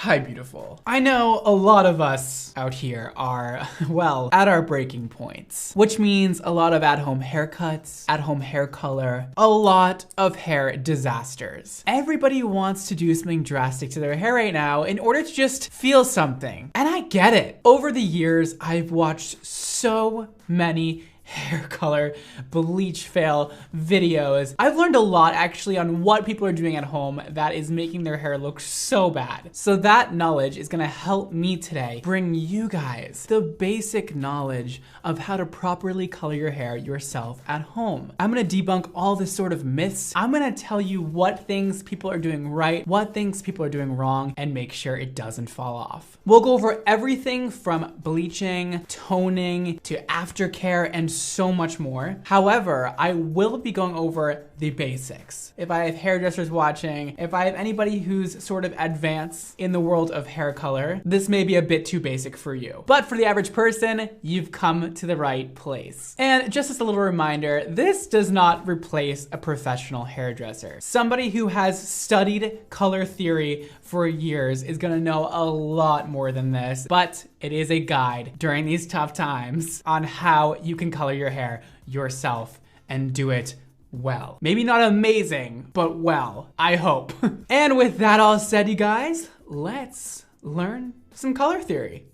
Hi, beautiful. I know a lot of us out here are, well, at our breaking points, which means a lot of at-home haircuts, at-home hair color, a lot of hair disasters. Everybody wants to do something drastic to their hair right now in order to just feel something. And I get it. Over the years, I've watched so many hair color bleach fail videos. I've learned a lot actually on what people are doing at home that is making their hair look so bad. So that knowledge is gonna help me today bring you guys the basic knowledge of how to properly color your hair yourself at home. I'm gonna debunk all this sort of myths. I'm gonna tell you what things people are doing right, what things people are doing wrong, and make sure it doesn't fall off. We'll go over everything from bleaching, toning, to aftercare, and so much more. However, I will be going over the basics. If I have hairdressers watching, if I have anybody who's sort of advanced in the world of hair color, this may be a bit too basic for you. But for the average person, you've come to the right place. And just as a little reminder, this does not replace a professional hairdresser. Somebody who has studied color theory for years is gonna know a lot more than this, but it is a guide during these tough times on how you can color your hair yourself and do it well. Maybe not amazing, but well, I hope. And with that all said, you guys, let's learn some color theory.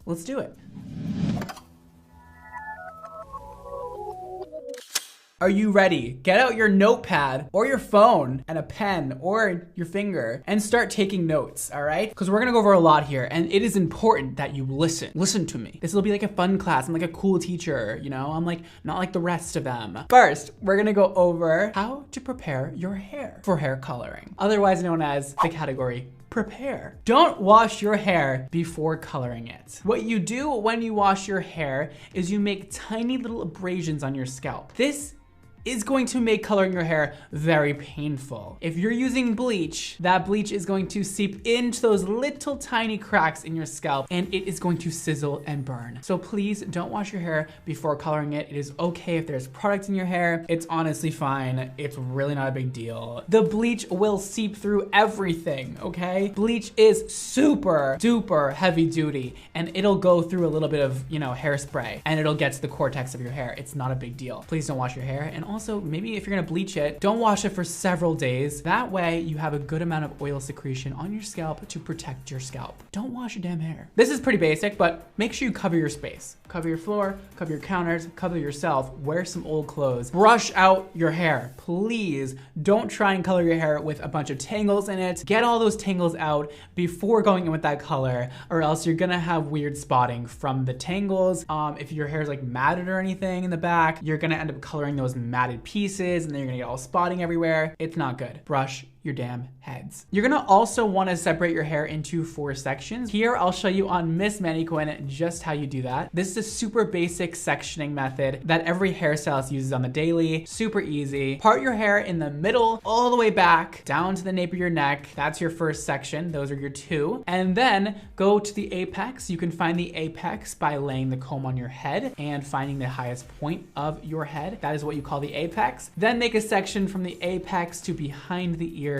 Let's do it. Are you ready? Get out your notepad or your phone and a pen or your finger and start taking notes, all right? Because we're gonna go over a lot here and it is important that you listen. Listen to me. This will be like a fun class. I'm like a cool teacher, you know? I'm like not like the rest of them. First, we're gonna go over how to prepare your hair for hair coloring, otherwise known as the category prepare. Don't wash your hair before coloring it. What you do when you wash your hair is you make tiny little abrasions on your scalp. This is going to make coloring your hair very painful. If you're using bleach, that bleach is going to seep into those little tiny cracks in your scalp and it is going to sizzle and burn. So please don't wash your hair before coloring it. It is okay if there's product in your hair. It's honestly fine. It's really not a big deal. The bleach will seep through everything, okay? Bleach is super duper heavy duty and it'll go through a little bit of, you know, hairspray and it'll get to the cortex of your hair. It's not a big deal. Please don't wash your hair. And also, maybe if you're gonna bleach it, don't wash it for several days. That way you have a good amount of oil secretion on your scalp to protect your scalp. Don't wash your damn hair. This is pretty basic, but make sure you cover your space. Cover your floor, cover your counters, cover yourself, wear some old clothes. Brush out your hair. Please don't try and color your hair with a bunch of tangles in it. Get all those tangles out before going in with that color, or else you're gonna have weird spotting from the tangles. If your hair is like matted or anything in the back, you're gonna end up coloring those matted pieces and then you're gonna get all spotting everywhere. It's not good. Brush your damn heads. You're gonna also wanna separate your hair into 4 sections. Here, I'll show you on Miss Mannequin just how you do that. This is a super basic sectioning method that every hairstylist uses on the daily. Super easy. Part your hair in the middle, all the way back, down to the nape of your neck. That's your first section. Those are your 2. And then go to the apex. You can find the apex by laying the comb on your head and finding the highest point of your head. That is what you call the apex. Then make a section from the apex to behind the ear,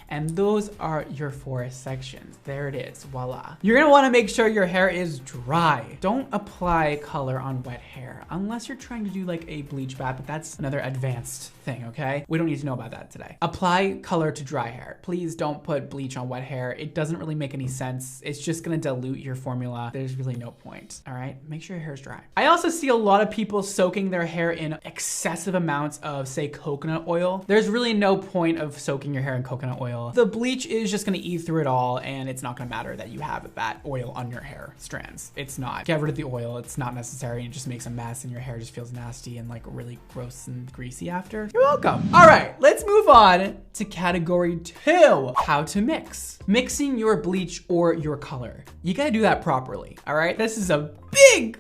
and those are your 4 sections. There it is, voila. You're gonna wanna make sure your hair is dry. Don't apply color on wet hair, unless you're trying to do like a bleach bath, but that's another advanced thing, okay? We don't need to know about that today. Apply color to dry hair. Please don't put bleach on wet hair. It doesn't really make any sense. It's just gonna dilute your formula. There's really no point, all right? Make sure your hair's dry. I also see a lot of people soaking their hair in excessive amounts of, say, coconut oil. There's really no point of soaking your hair in coconut oil. The bleach is just gonna eat through it all and it's not gonna matter that you have that oil on your hair strands. It's not. Get rid of the oil. It's not necessary. It just makes a mess and your hair just feels nasty and like really gross and greasy after. You're welcome. All right, let's move on to category 2, how to mix. Mixing your bleach or your color. You gotta do that properly, all right? This is a big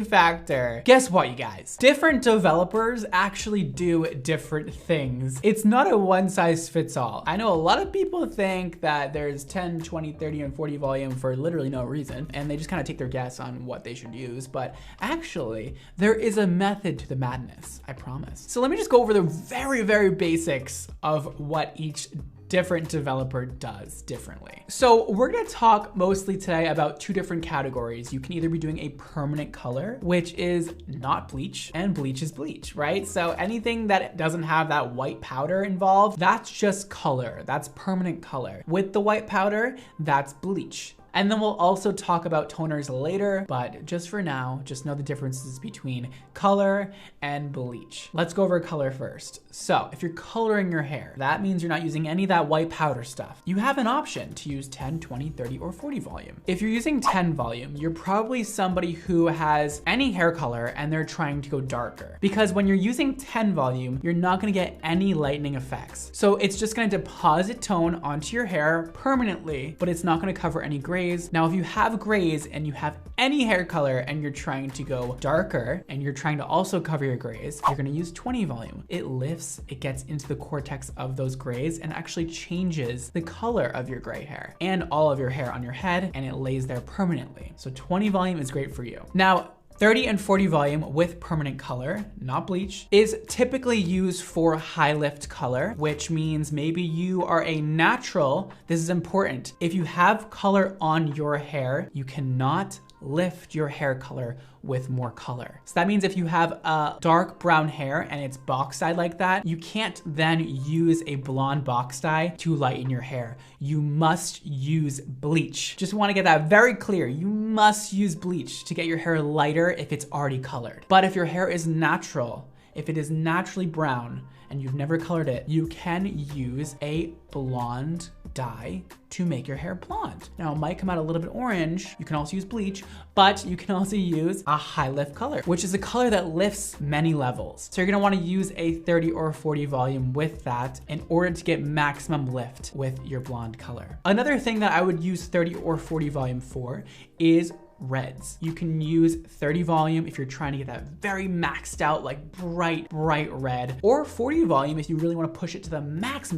factor. Guess what, you guys? Different developers actually do different things. It's not a one size fits all. I know a lot of people think that there's 10, 20, 30, and 40 volume for literally no reason, and they just kind of take their guess on what they should use, but actually, there is a method to the madness, I promise. So let me just go over the very basics of what each different developer does differently. So we're gonna talk mostly today about two different categories. You can either be doing a permanent color, which is not bleach, and bleach is bleach, right? So anything that doesn't have that white powder involved, that's just color, that's permanent color. With the white powder, that's bleach. And then we'll also talk about toners later, but just for now, just know the differences between color and bleach. Let's go over color first. So if you're coloring your hair, that means you're not using any of that white powder stuff. You have an option to use 10, 20, 30, or 40 volume. If you're using 10 volume, you're probably somebody who has any hair color and they're trying to go darker. Because when you're using 10 volume, you're not gonna get any lightening effects. So it's just gonna deposit tone onto your hair permanently, but it's not gonna cover any grays. Now, if you have grays and you have any hair color and you're trying to go darker and you're trying to also cover your grays, you're gonna use 20 volume. It lifts, it gets into the cortex of those grays and actually changes the color of your gray hair and all of your hair on your head, and it lays there permanently. So 20 volume is great for you. Now, 30 and 40 volume with permanent color, not bleach, is typically used for high lift color, which means maybe you are a natural. This is important. If you have color on your hair, you cannot lift your hair color with more color. So that means if you have a dark brown hair and it's box dyed like that, you can't then use a blonde box dye to lighten your hair. You must use bleach. Just want to get that very clear. You must use bleach to get your hair lighter if it's already colored. But if your hair is natural, if it is naturally brown and you've never colored it, you can use a blonde dye to make your hair blonde. Now, it might come out a little bit orange. You can also use bleach, but you can also use a high lift color, which is a color that lifts many levels. So you're gonna wanna use a 30 or 40 volume with that in order to get maximum lift with your blonde color. Another thing that I would use 30 or 40 volume for is reds. You can use 30 volume if you're trying to get that very maxed out, like bright red, or 40 volume if you really want to push it to the max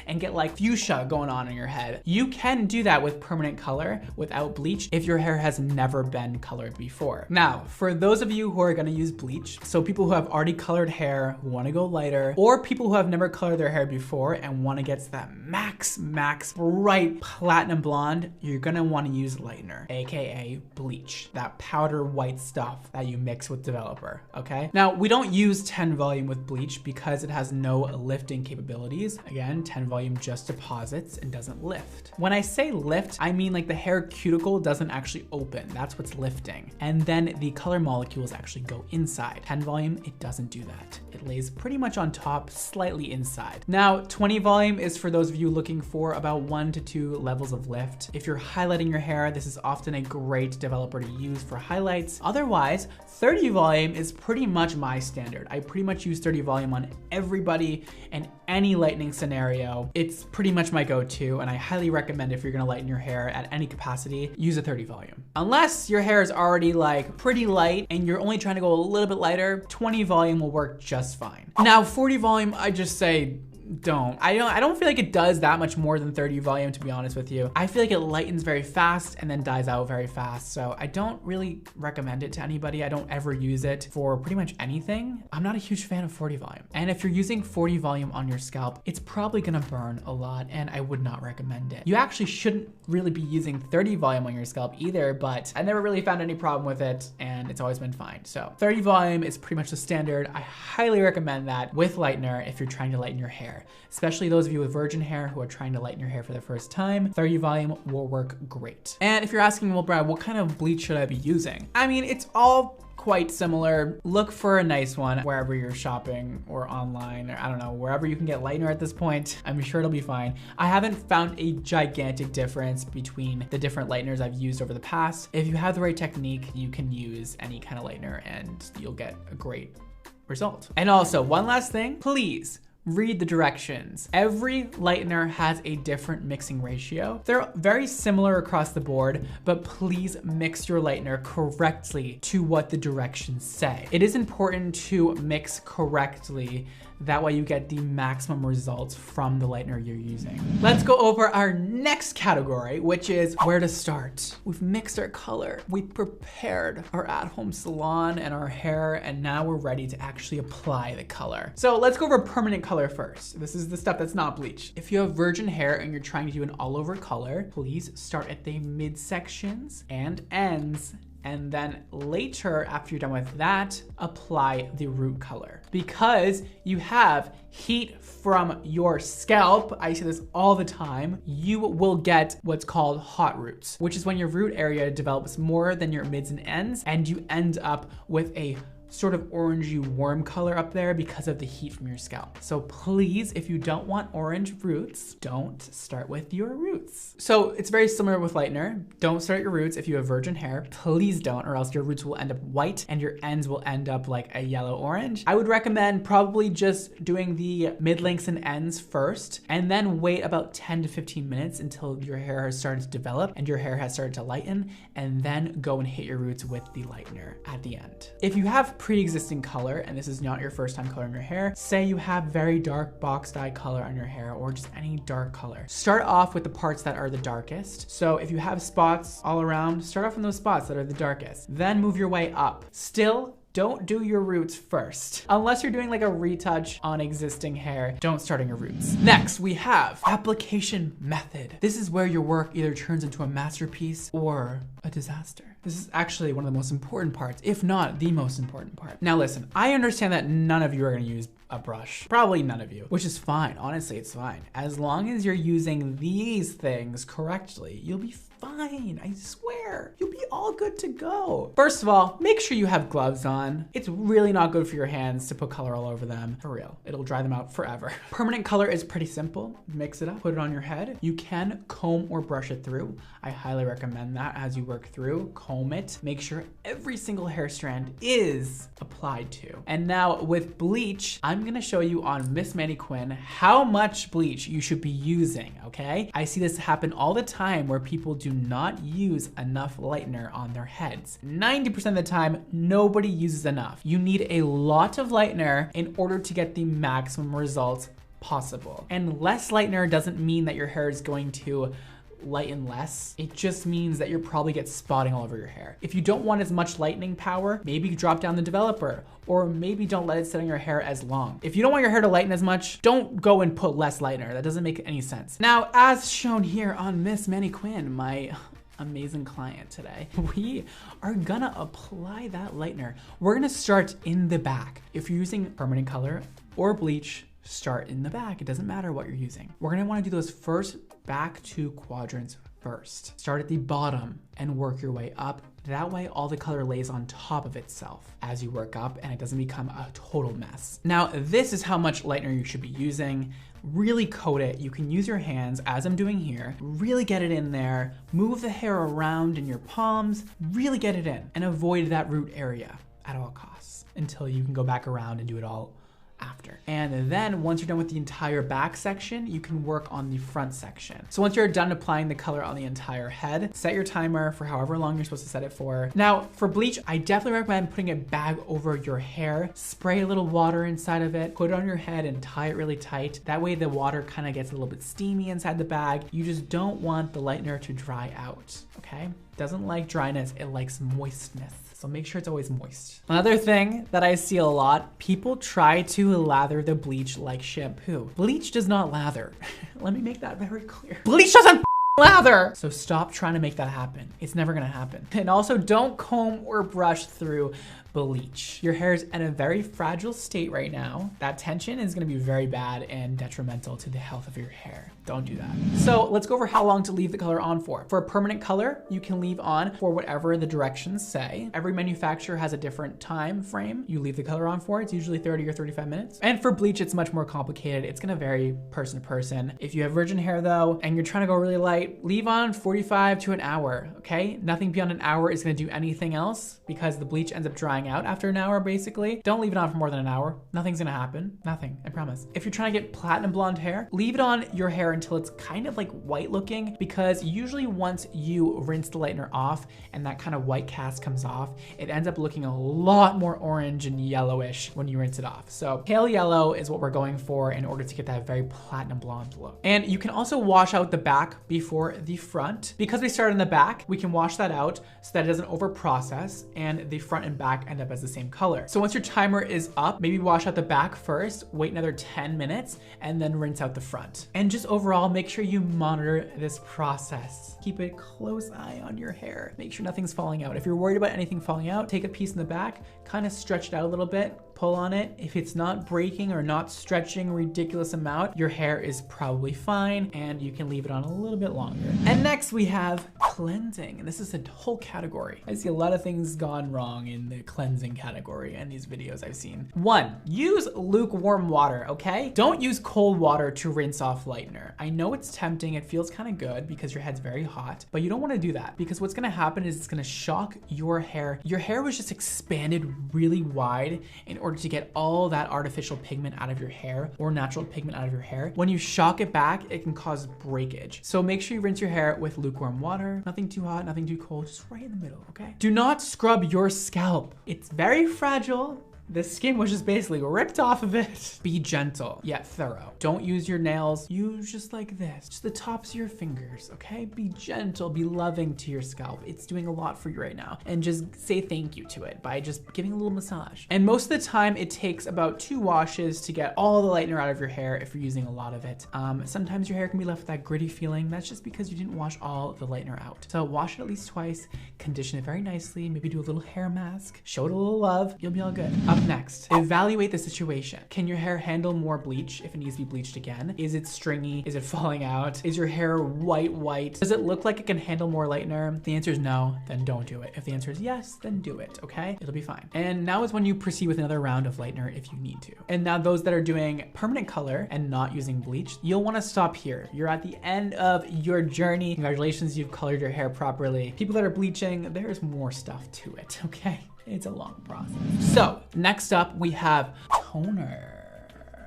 and get like fuchsia going on in your head. You can do that with permanent color without bleach if your hair has never been colored before. Now, for those of you who are going to use bleach, so people who have already colored hair who want to go lighter, or people who have never colored their hair before and want to get to that max bright platinum blonde, you're going to want to use lightener, aka bleach, that powder white stuff that you mix with developer, okay? Now, we don't use 10 volume with bleach because it has no lifting capabilities. Again, 10 volume just deposits and doesn't lift. When I say lift, I mean like the hair cuticle doesn't actually open. That's what's lifting. And then the color molecules actually go inside. 10 volume, it doesn't do that. It lays pretty much on top, slightly inside. Now, 20 volume is for those of you looking for about 1 to 2 levels of lift. If you're highlighting your hair, this is often a great developer to use for highlights. Otherwise, 30 volume is pretty much my standard. I pretty much use 30 volume on everybody in any lightening scenario. It's pretty much my go-to, and I highly recommend if you're gonna lighten your hair at any capacity, use a 30 volume. Unless your hair is already like pretty light and you're only trying to go a little bit lighter, 20 volume will work just fine. Now, 40 volume, I just say, I don't feel like it does that much more than 30 volume, to be honest with you. I feel like it lightens very fast and then dies out very fast. So I don't really recommend it to anybody. I don't ever use it for pretty much anything. I'm not a huge fan of 40 volume. And if you're using 40 volume on your scalp, it's probably gonna burn a lot and I would not recommend it. You actually shouldn't really be using 30 volume on your scalp either, but I never really found any problem with it and it's always been fine. So 30 volume is pretty much the standard. I highly recommend that with lightener if you're trying to lighten your hair, especially those of you with virgin hair who are trying to lighten your hair for the first time. 30 volume will work great. And if you're asking, well, Brad, what kind of bleach should I be using? I mean, it's all quite similar. Look for a nice one wherever you're shopping or online, or I don't know, wherever you can get lightener at this point. I'm sure it'll be fine. I haven't found a gigantic difference between the different lighteners I've used over the past. If you have the right technique, you can use any kind of lightener and you'll get a great result. And also, one last thing, please read the directions. Every lightener has a different mixing ratio. They're very similar across the board, but please mix your lightener correctly to what the directions say. It is important to mix correctly That way you get the maximum results from the lightener you're using. Let's go over our next category, which is where to start. We've mixed our color. We prepared our at-home salon and our hair, and now we're ready to actually apply the color. So let's go over permanent color first. This is the stuff that's not bleach. If you have virgin hair and you're trying to do an all-over color, please start at the midsections and ends, and then later, after you're done with that, apply the root color. Because you have heat from your scalp, I see this all the time, you will get what's called hot roots, which is when your root area develops more than your mids and ends, and you end up with a sort of orangey warm color up there because of the heat from your scalp. So please, if you don't want orange roots, don't start with your roots. So it's very similar with lightener. Don't start your roots if you have virgin hair. Please don't, or else your roots will end up white and your ends will end up like a yellow orange. I would recommend probably just doing the mid lengths and ends first, and then wait about 10 to 15 minutes until your hair has started to develop and your hair has started to lighten, and then go and hit your roots with the lightener at the end. If you have pre-existing color, and this is not your first time coloring your hair, say you have very dark box dye color on your hair or just any dark color, start off with the parts that are the darkest. So if you have spots all around, start off in those spots that are the darkest, then move your way up. Still, don't do your roots first. Unless you're doing like a retouch on existing hair, don't start on your roots. Next, we have application method. This is where your work either turns into a masterpiece or a disaster. This is actually one of the most important parts, if not the most important part. Now listen, I understand that none of you are gonna use a brush. Probably none of you, which is fine. Honestly, it's fine. As long as you're using these things correctly, you'll be fine. I swear, you'll be all good to go. First of all, make sure you have gloves on. It's really not good for your hands to put color all over them. For real, it'll dry them out forever. Permanent color is pretty simple. Mix it up, put it on your head. You can comb or brush it through. I highly recommend that as you work through. Comb it, make sure every single hair strand is applied to. And now with bleach, I'm gonna show you on Miss Mannequin how much bleach you should be using, okay? I see this happen all the time where people do not use enough lightener on their heads. 90% of the time, nobody uses enough. You need a lot of lightener in order to get the maximum results possible. And less lightener doesn't mean that your hair is going to lighten less. It just means that you'll probably get spotting all over your hair. If you don't want as much lightening power, maybe drop down the developer, or maybe don't let it sit on your hair as long. If you don't want your hair to lighten as much, don't go and put less lightener. That doesn't make any sense. Now, as shown here on Miss Mannequin, my amazing client today, we are gonna apply that lightener. We're gonna start in the back. If you're using permanent color or bleach, start in the back. It doesn't matter what you're using. We're gonna wanna do those first back two quadrants first. Start at the bottom and work your way up. That way all the color lays on top of itself as you work up and it doesn't become a total mess. Now, this is how much lightener you should be using. Really coat it. You can use your hands as I'm doing here. Really get it in there. Move the hair around in your palms. Really get it in and avoid that root area at all costs until you can go back around and do it all after. And then once you're done with the entire back section, you can work on the front section. So once you're done applying the color on the entire head, set your timer for however long you're supposed to set it for. Now for bleach, I definitely recommend putting a bag over your hair, spray a little water inside of it, put it on your head and tie it really tight. That way the water kind of gets a little bit steamy inside the bag. You just don't want the lightener to dry out, okay? It doesn't like dryness, it likes moistness. So make sure it's always moist. Another thing that I see a lot, people try to lather the bleach like shampoo. Bleach does not lather. Let me make that very clear. Bleach doesn't lather! So stop trying to make that happen. It's never gonna happen. And also don't comb or brush through bleach. Your hair is in a very fragile state right now. That tension is gonna be very bad and detrimental to the health of your hair. Don't do that. So let's go over how long to leave the color on for. For a permanent color, you can leave on for whatever the directions say. Every manufacturer has a different time frame you leave the color on for. It's usually 30 or 35 minutes. And for bleach, it's much more complicated. It's gonna vary person to person. If you have virgin hair though, and you're trying to go really light, leave on 45 to an hour, okay? Nothing beyond an hour is gonna do anything else because the bleach ends up drying drying out after an hour, basically. Don't leave it on for more than an hour. Nothing's gonna happen. Nothing, I promise. If you're trying to get platinum blonde hair, leave it on your hair until it's kind of like white looking, because usually once you rinse the lightener off and that kind of white cast comes off, it ends up looking a lot more orange and yellowish when you rinse it off. So pale yellow is what we're going for in order to get that very platinum blonde look. And you can also wash out the back before the front. Because we started in the back, we can wash that out so that it doesn't over process and the front and back end up as the same color. So once your timer is up, maybe wash out the back first, wait another 10 minutes, and then rinse out the front. And just overall, make sure you monitor this process. Keep a close eye on your hair. Make sure nothing's falling out. If you're worried about anything falling out, take a piece in the back, kind of stretch it out a little bit, pull on it. If it's not breaking or not stretching a ridiculous amount, your hair is probably fine and you can leave it on a little bit longer. And next we have cleansing. And this is a whole category. I see a lot of things gone wrong in the cleansing category and these videos I've seen. 1, use lukewarm water, okay? Don't use cold water to rinse off lightener. I know it's tempting, it feels kind of good because your head's very hot, but you don't want to do that because what's gonna happen is it's gonna shock your hair. Your hair was just expanded really wide in order to get all that artificial pigment out of your hair or natural pigment out of your hair. When you shock it back, it can cause breakage. So make sure you rinse your hair with lukewarm water, nothing too hot, nothing too cold, just right in the middle, okay? Do not scrub your scalp. It's very fragile. The skin was just basically ripped off of it. Be gentle, yet thorough. Don't use your nails. Use just like this, just the tops of your fingers, okay? Be gentle, be loving to your scalp. It's doing a lot for you right now. And just say thank you to it by just giving a little massage. And most of the time, it takes about 2 washes to get all the lightener out of your hair if you're using a lot of it. Sometimes your hair can be left with that gritty feeling. That's just because you didn't wash all the lightener out. So wash it at least twice, condition it very nicely, maybe do a little hair mask, show it a little love, you'll be all good. Up next, evaluate the situation. Can your hair handle more bleach if it needs to be bleached again? Is it stringy? Is it falling out? Is your hair white? Does it look like it can handle more lightener? If the answer is no, then don't do it. If the answer is yes, then do it, okay? It'll be fine. And now is when you proceed with another round of lightener if you need to. And now those that are doing permanent color and not using bleach, you'll wanna stop here. You're at the end of your journey. Congratulations, you've colored your hair properly. People that are bleaching, there's more stuff to it, okay? It's a long process. So next up we have toner.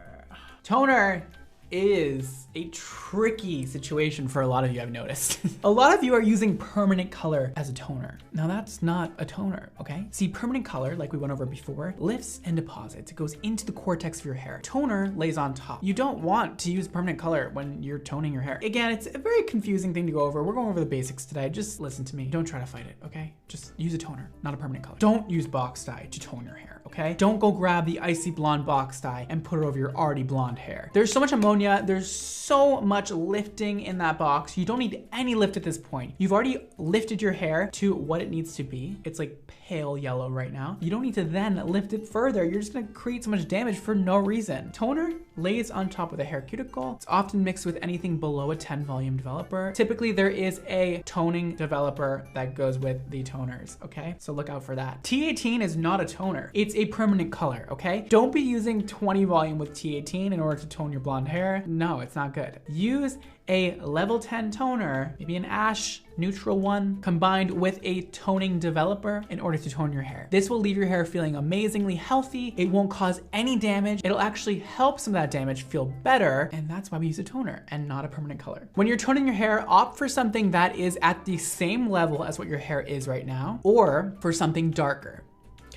Toner is a tricky situation for a lot of you, I've noticed. A lot of you are using permanent color as a toner. Now that's not a toner, okay? See, permanent color, like we went over before, lifts and deposits. It goes into the cortex of your hair. Toner lays on top. You don't want to use permanent color when you're toning your hair. Again, it's a very confusing thing to go over. We're going over the basics today. Just listen to me. Don't try to fight it, okay? Just use a toner, not a permanent color. Don't use box dye to tone your hair, okay? Don't go grab the icy blonde box dye and put it over your already blonde hair. There's so much ammonia, there's so much lifting in that box. You don't need any lift at this point. You've already lifted your hair to what it needs to be. It's like pale yellow right now. You don't need to then lift it further. You're just gonna create so much damage for no reason. Toner lays on top of the hair cuticle. It's often mixed with anything below a 10 volume developer. Typically there is a toning developer that goes with the toners, okay? So look out for that. T18 is not a toner. It's a permanent color, okay? Don't be using 20 volume with T18 in order to tone your blonde hair. No, it's not good. Use a level 10 toner, maybe an ash neutral one, combined with a toning developer in order to tone your hair. This will leave your hair feeling amazingly healthy. It won't cause any damage. It'll actually help some of that damage feel better. And that's why we use a toner and not a permanent color. When you're toning your hair, opt for something that is at the same level as what your hair is right now, or for something darker.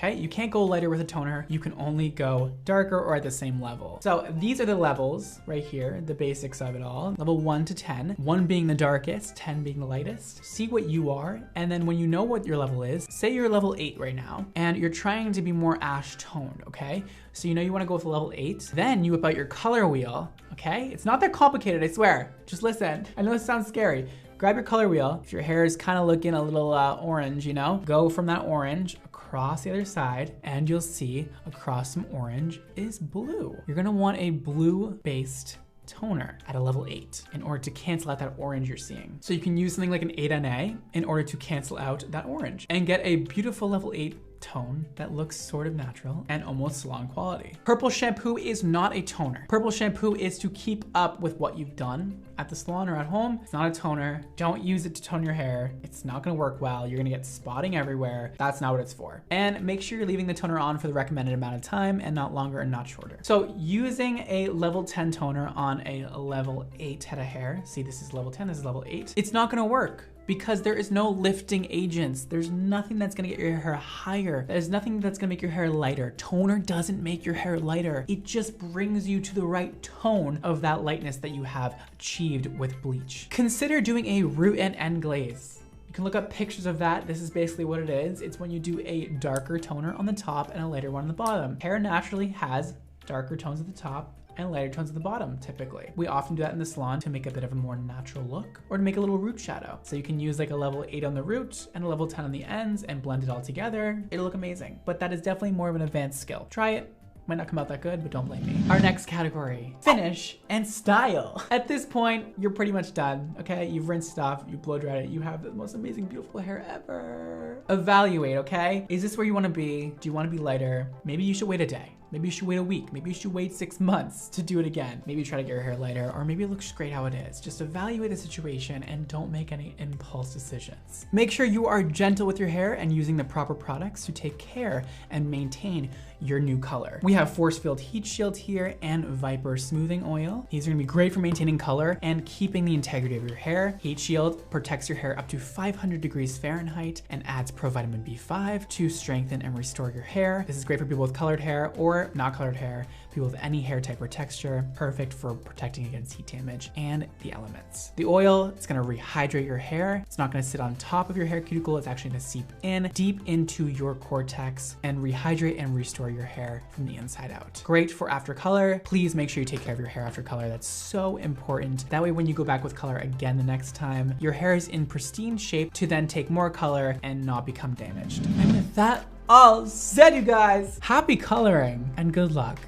Okay, you can't go lighter with a toner. You can only go darker or at the same level. So these are the levels right here, the basics of it all. Level 1 to 10, 1 being the darkest, 10 being the lightest. See what you are, and then when you know what your level is, say you're level 8 right now, and you're trying to be more ash toned, okay? So you know you wanna go with level 8, then you whip out your color wheel, okay? It's not that complicated, I swear. Just listen. I know this sounds scary. Grab your color wheel. If your hair is kind of looking a little orange, you know, go from that orange across the other side, and you'll see across some orange is blue. You're gonna want a blue-based toner at a level 8 in order to cancel out that orange you're seeing. So you can use something like an 8NA in order to cancel out that orange and get a beautiful level 8 tone that looks sort of natural and almost salon quality. Purple shampoo is not a toner. Purple shampoo is to keep up with what you've done at the salon or at home. It's not a toner. Don't use it to tone your hair. It's not gonna work well. You're gonna get spotting everywhere. That's not what it's for. And make sure you're leaving the toner on for the recommended amount of time and not longer and not shorter. So using a level 10 toner on a level 8 head of hair, see this is level 10, this is level 8, it's not gonna work, because there is no lifting agents. There's nothing that's gonna get your hair higher. There's nothing that's gonna make your hair lighter. Toner doesn't make your hair lighter. It just brings you to the right tone of that lightness that you have achieved with bleach. Consider doing a root and end glaze. You can look up pictures of that. This is basically what it is. It's when you do a darker toner on the top and a lighter one on the bottom. Hair naturally has darker tones at the top and lighter tones at the bottom, typically. We often do that in the salon to make a bit of a more natural look or to make a little root shadow. So you can use like a level 8 on the root and a level 10 on the ends and blend it all together. It'll look amazing, but that is definitely more of an advanced skill. Try it. Might not come out that good, but don't blame me. Our next category, finish and style. At this point, you're pretty much done, okay? You've rinsed it off, you blow dried it, you have the most amazing, beautiful hair ever. Evaluate, okay? Is this where you wanna be? Do you wanna be lighter? Maybe you should wait a day. Maybe you should wait a week. Maybe you should wait 6 months to do it again. Maybe try to get your hair lighter, or maybe it looks great how it is. Just evaluate the situation and don't make any impulse decisions. Make sure you are gentle with your hair and using the proper products to take care and maintain your new color. We have Force Field Heat Shield here and Viper Smoothing Oil. These are gonna be great for maintaining color and keeping the integrity of your hair. Heat Shield protects your hair up to 500 degrees Fahrenheit and adds provitamin B5 to strengthen and restore your hair. This is great for people with colored hair or not colored hair, people with any hair type or texture, perfect for protecting against heat damage and the elements. The oil, it's gonna rehydrate your hair. It's not gonna sit on top of your hair cuticle. It's actually gonna seep in deep into your cortex and rehydrate and restore your hair from the inside out. Great for after color. Please make sure you take care of your hair after color. That's so important. That way when you go back with color again the next time, your hair is in pristine shape to then take more color and not become damaged. And with that all said, you guys, happy coloring and good luck.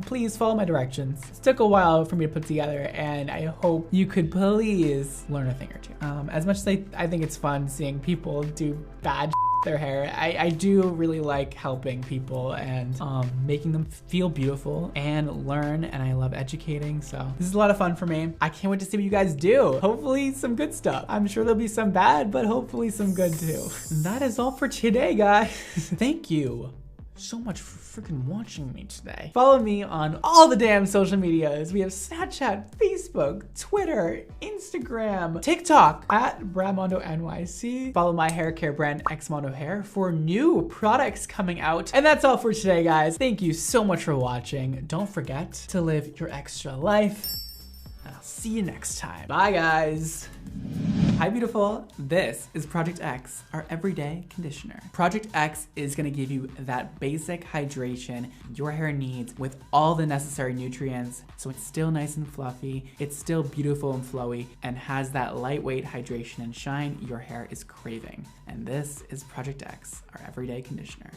Please follow my directions. It took a while for me to put together and I hope you could please learn a thing or two. As much as I think it's fun seeing people do bad their hair, I do really like helping people and making them feel beautiful and learn, and I love educating, so this is a lot of fun for me. I can't wait to see what you guys do. Hopefully some good stuff. I'm sure there'll be some bad, but hopefully some good too. That is all for today, guys. Thank you so much for freaking watching me today. Follow me on all the damn social medias. We have Snapchat, Facebook, Twitter, Instagram, TikTok at Bramondo NYC. Follow my hair care brand Xmondo Hair for new products coming out. And that's all for today, guys. Thank you so much for watching. Don't forget to live your extra life. And I'll see you next time. Bye, guys. Hi beautiful, this is Project X, our everyday conditioner. Project X is gonna give you that basic hydration your hair needs with all the necessary nutrients, so it's still nice and fluffy, it's still beautiful and flowy, and has that lightweight hydration and shine your hair is craving. And this is Project X, our everyday conditioner.